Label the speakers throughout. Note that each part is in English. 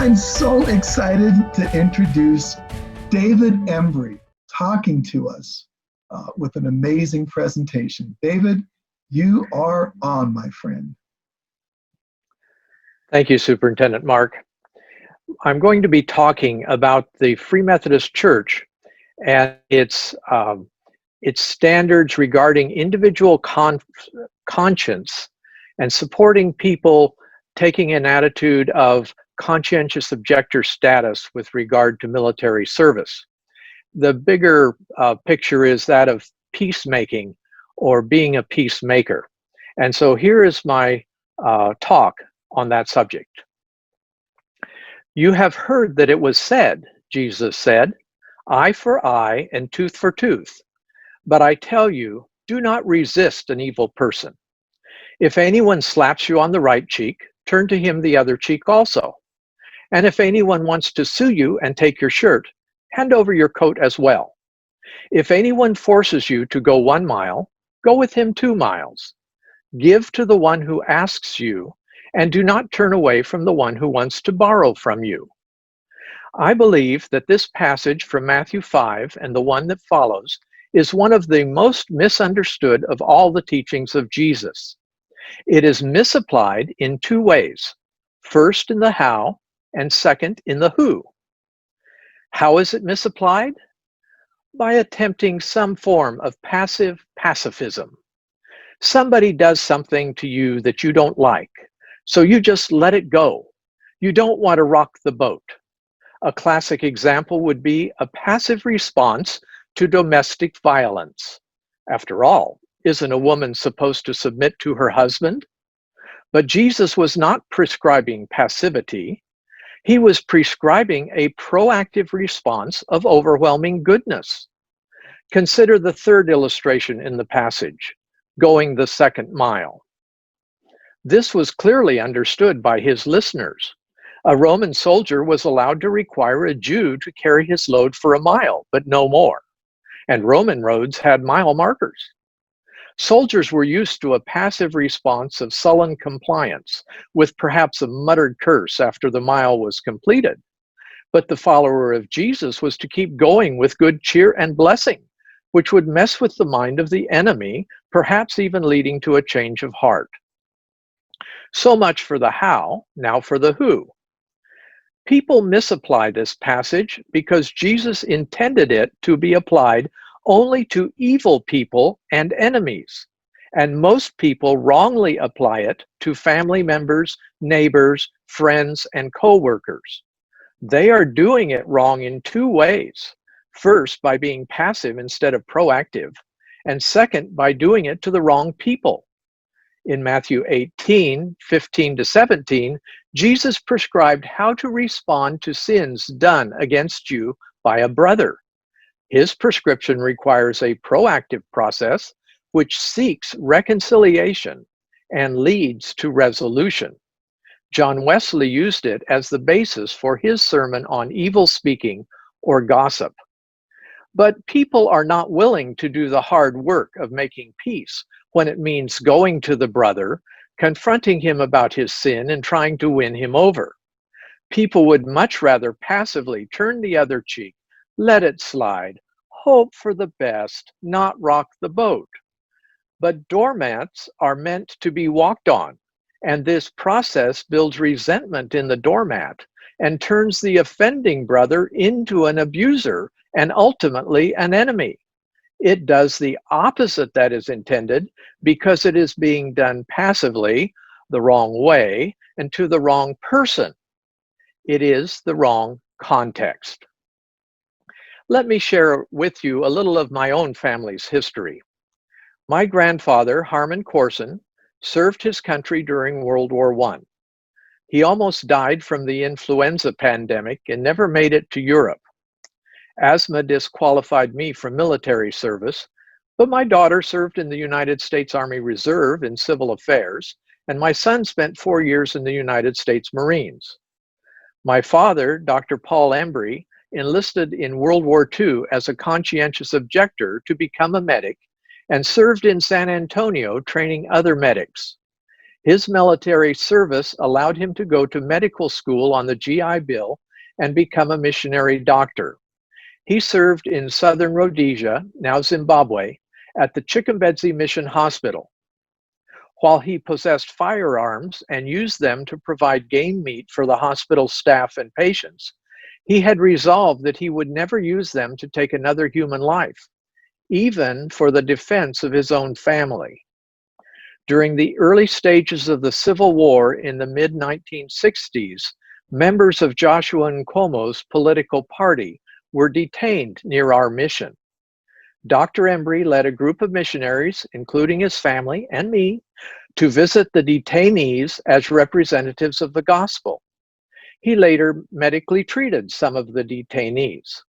Speaker 1: I'm so excited to introduce David Embree talking to us with an amazing presentation. David, you are on, my friend.
Speaker 2: Thank you, Superintendent Mark. I'm going to be talking about the Free Methodist Church and its standards regarding individual conscience and supporting people taking an attitude of conscientious objector status with regard to military service. The bigger picture is that of peacemaking or being a peacemaker. And so here is my talk on that subject. You have heard that it was said, Jesus said, eye for eye and tooth for tooth. But I tell you, do not resist an evil person. If anyone slaps you on the right cheek, turn to him the other cheek also. And if anyone wants to sue you and take your shirt, hand over your coat as well. If anyone forces you to go 1 mile, go with him 2 miles. Give to the one who asks you, and do not turn away from the one who wants to borrow from you. I believe that this passage from Matthew 5 and the one that follows is one of the most misunderstood of all the teachings of Jesus. It is misapplied in 2 ways. First in the how, and second in the who. How is it misapplied? By attempting some form of passive pacifism. Somebody does something to you that you don't like, so you just let it go. You don't want to rock the boat. A classic example would be a passive response to domestic violence. After all, isn't a woman supposed to submit to her husband? But Jesus was not prescribing passivity. He was prescribing a proactive response of overwhelming goodness. Consider the third illustration in the passage, going the 2nd mile. This was clearly understood by his listeners. A Roman soldier was allowed to require a Jew to carry his load for 1 mile, but no more. And Roman roads had mile markers. Soldiers were used to a passive response of sullen compliance, with perhaps a muttered curse after the mile was completed. But the follower of Jesus was to keep going with good cheer and blessing, which would mess with the mind of the enemy, perhaps even leading to a change of heart. So much for the how, now for the who. People misapply this passage because Jesus intended it to be applied only to evil people and enemies, and most people wrongly apply it to family members, neighbors, friends, and co-workers. They are doing it wrong in 2 ways. First, by being passive instead of proactive, and second, by doing it to the wrong people. In Matthew 18:15-17, Jesus prescribed how to respond to sins done against you by a brother. His prescription requires a proactive process which seeks reconciliation and leads to resolution. John Wesley used it as the basis for his sermon on evil speaking or gossip. But people are not willing to do the hard work of making peace when it means going to the brother, confronting him about his sin, and trying to win him over. People would much rather passively turn the other cheek, let it slide, hope for the best, not rock the boat. But doormats are meant to be walked on, and this process builds resentment in the doormat and turns the offending brother into an abuser and ultimately an enemy. It does the opposite that is intended because it is being done passively, the wrong way, and to the wrong person. It is the wrong context. Let me share with you a little of my own family's history. My grandfather, Harmon Corson, served his country during World War I. He almost died from the influenza pandemic and never made it to Europe. Asthma disqualified me from military service, but my daughter served in the United States Army Reserve in civil affairs, and my son spent 4 years in the United States Marines. My father, Dr. Paul Embree, enlisted in World War II as a conscientious objector to become a medic and served in San Antonio training other medics. His military service allowed him to go to medical school on the GI Bill and become a missionary doctor. He served in southern Rhodesia, now Zimbabwe, at the Chikumbedzi Mission Hospital. While he possessed firearms and used them to provide game meat for the hospital staff and patients, he had resolved that he would never use them to take another human life, even for the defense of his own family. During the early stages of the Civil War in the mid-1960s, members of Joshua Nkomo's political party were detained near our mission. Dr. Embree led a group of missionaries, including his family and me, to visit the detainees as representatives of the gospel. He later medically treated some of the detainees.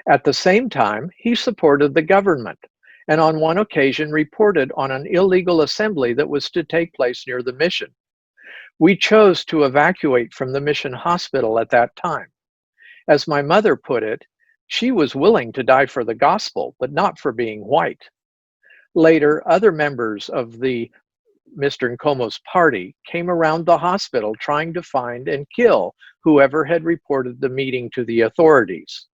Speaker 2: At the same time, he supported the government, and on one occasion reported on an illegal assembly that was to take place near the mission. We chose to evacuate from the mission hospital at that time. As my mother put it, she was willing to die for the gospel, but not for being white. Later, other members of the Mr. Nkomo's party came around the hospital trying to find and kill whoever had reported the meeting to the authorities.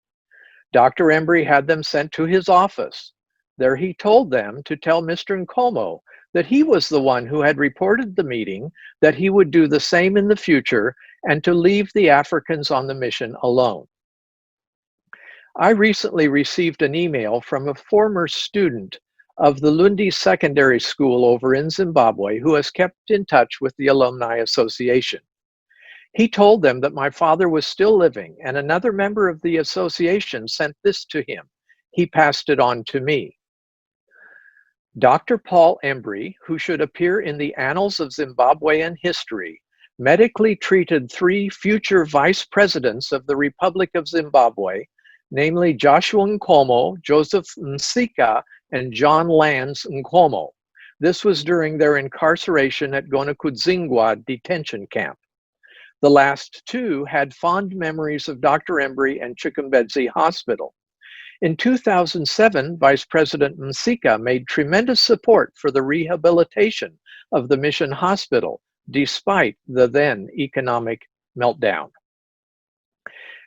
Speaker 2: Dr. Embree had them sent to his office. There he told them to tell Mr. Nkomo that he was the one who had reported the meeting, that he would do the same in the future, and to leave the Africans on the mission alone. I recently received an email from a former student of the Lundi Secondary School over in Zimbabwe who has kept in touch with the Alumni Association. He told them that my father was still living, and another member of the association sent this to him. He passed it on to me. Dr. Paul Embree, who should appear in the annals of Zimbabwean history, medically treated 3 future vice presidents of the Republic of Zimbabwe, namely Joshua Nkomo, Joseph Nsika, and John Lance Nkomo. This was during their incarceration at Gonakudzingwa detention camp. The last 2 had fond memories of Dr. Embree and Chikumbedzi Hospital. In 2007, Vice President Nsika made tremendous support for the rehabilitation of the mission hospital, despite the then economic meltdown.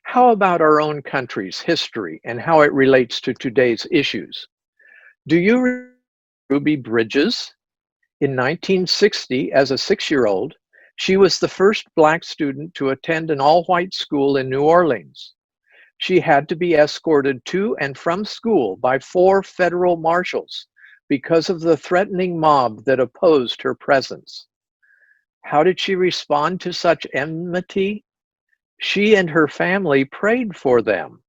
Speaker 2: How about our own country's history and how it relates to today's issues? Do you remember Ruby Bridges? In 1960, as a 6-year-old, she was the first Black student to attend an all-white school in New Orleans. She had to be escorted to and from school by 4 federal marshals because of the threatening mob that opposed her presence. How did she respond to such enmity? She and her family prayed for them.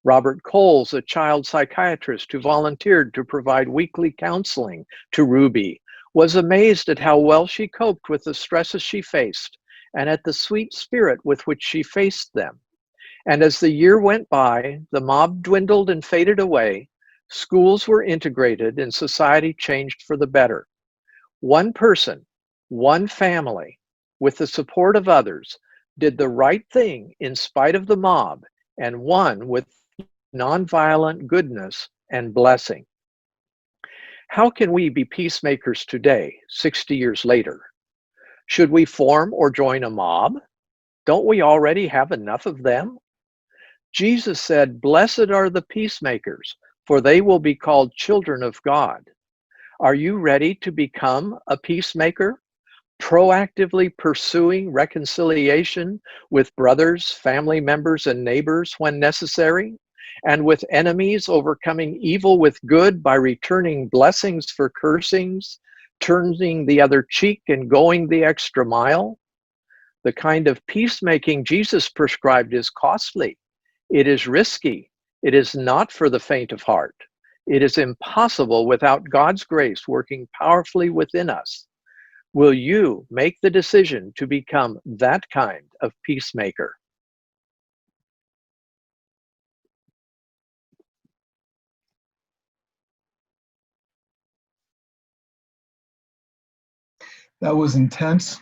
Speaker 2: Robert Coles, a child psychiatrist who volunteered to provide weekly counseling to Ruby, was amazed at how well she coped with the stresses she faced and at the sweet spirit with which she faced them. And as the year went by, the mob dwindled and faded away, schools were integrated, and society changed for the better. One person, one family, with the support of others, did the right thing in spite of the mob, and won with nonviolent goodness and blessing. How can we be peacemakers today, 60 years later? Should we form or join a mob? Don't we already have enough of them? Jesus said, "Blessed are the peacemakers, for they will be called children of God." Are you ready to become a peacemaker? Proactively pursuing reconciliation with brothers, family members, and neighbors when necessary, and with enemies overcoming evil with good by returning blessings for cursings, turning the other cheek and going the extra mile? The kind of peacemaking Jesus prescribed is costly. It is risky. It is not for the faint of heart. It is impossible without God's grace working powerfully within us. Will you make the decision to become that kind of peacemaker?
Speaker 1: That was intense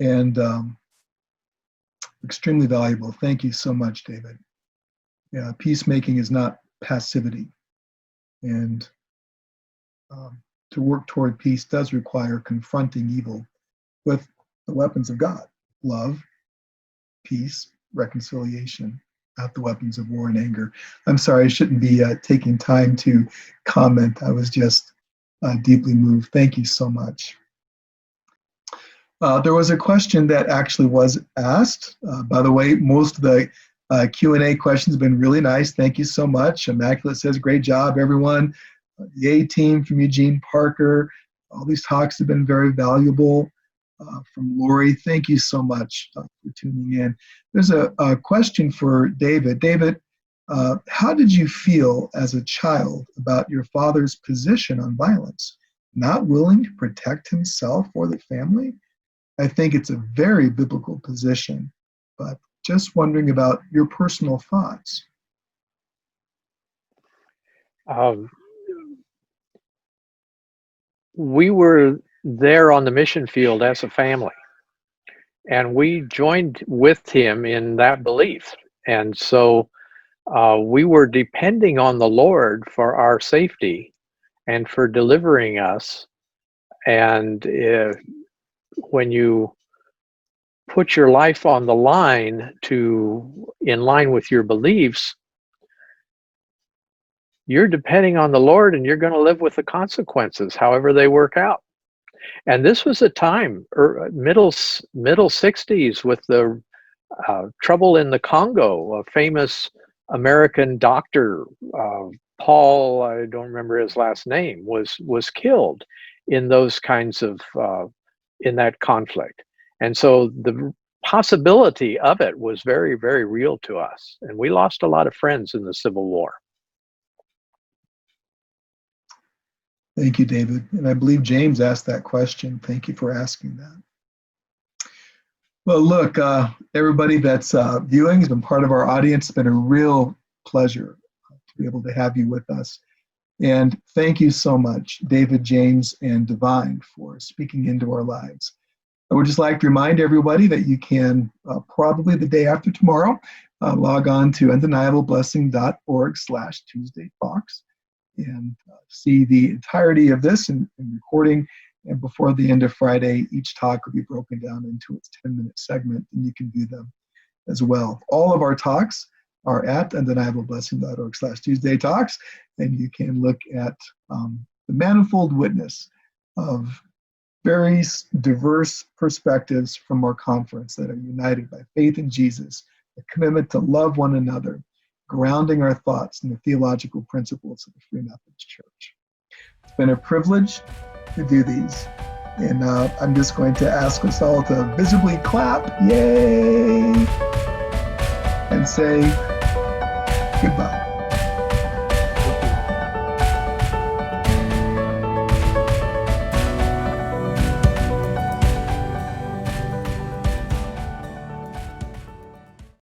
Speaker 1: and extremely valuable. Thank you so much, David. Yeah, peacemaking is not passivity. And to work toward peace does require confronting evil with the weapons of God: love, peace, reconciliation, not the weapons of war and anger. I'm sorry, I shouldn't be taking time to comment. I was just deeply moved. Thank you so much. There was a question that actually was asked. By the way, most of the Q&A questions have been really nice. Thank you so much. Immaculate says, great job, everyone. The A team from Eugene Parker. All these talks have been very valuable. From Lori, thank you so much for tuning in. There's a question for David. David, how did you feel as a child about your father's position on violence? Not willing to protect himself or the family? I think it's a very biblical position, but just wondering about your personal thoughts.
Speaker 2: We were there on the mission field as a family, and we joined with him in that belief. And so we were depending on the Lord for our safety and for delivering us. And when you put your life on the line in line with your beliefs, you're depending on the Lord, and you're going to live with the consequences, however they work out. And this was a time, middle 60s, with the trouble in the Congo. A famous American doctor, Paul, I don't remember his last name, was killed in those kinds of in that conflict. And so the possibility of it was very, very real to us. And we lost a lot of friends in the Civil War.
Speaker 1: Thank you, David. And I believe James asked that question. Thank you for asking that. Well, look, everybody that's viewing has been part of our audience. It's been a real pleasure to be able to have you with us. And thank you so much, David, James, and Divine, for speaking into our lives. I would just like to remind everybody that you can probably the day after tomorrow log on to undeniableblessing.org/Tuesday Talks and see the entirety of this in recording. And before the end of Friday, each talk will be broken down into its 10-minute segment, and you can view them as well. All of our talks are at undeniableblessing.org/Tuesday Talks, and you can look at the manifold witness of very diverse perspectives from our conference that are united by faith in Jesus, a commitment to love one another, grounding our thoughts in the theological principles of the Free Methodist Church. It's been a privilege to do these, and I'm just going to ask us all to visibly clap, yay, and say goodbye.